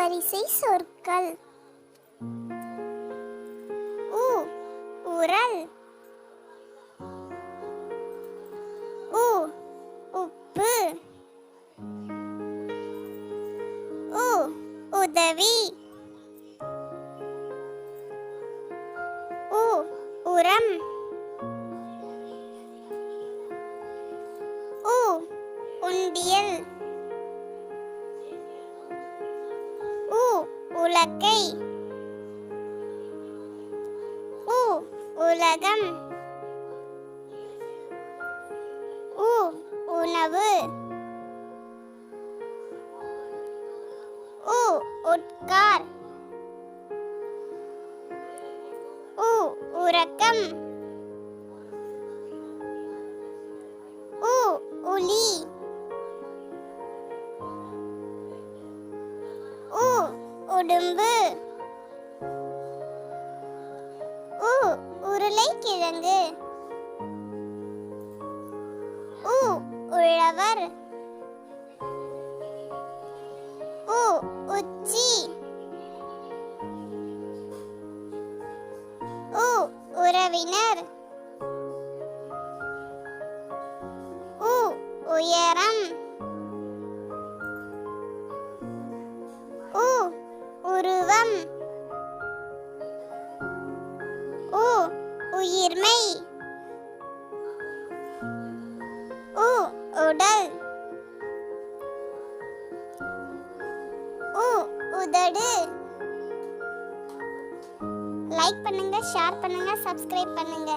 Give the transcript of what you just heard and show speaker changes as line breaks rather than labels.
வரிசை சொற்கள். உ உரல். உ உப்பு. உ உதவி. உ உரம். உ உண்டியல். உ உலக்கை. உ உலகம். உ உணவு. உ உட்கார். உ உறக்கம். உ உளி. உ உடும்பு. உ உருளைக்கிழங்கு. உ உழவர். உ உச்சி. உ உறவினர். உ உயரம். உ உருவம். உ உயிர்மை. உ உடல். உ உதடு. லைக் பண்ணுங்க, ஷேர் பண்ணுங்க, சப்ஸ்கிரைப் பண்ணுங்க.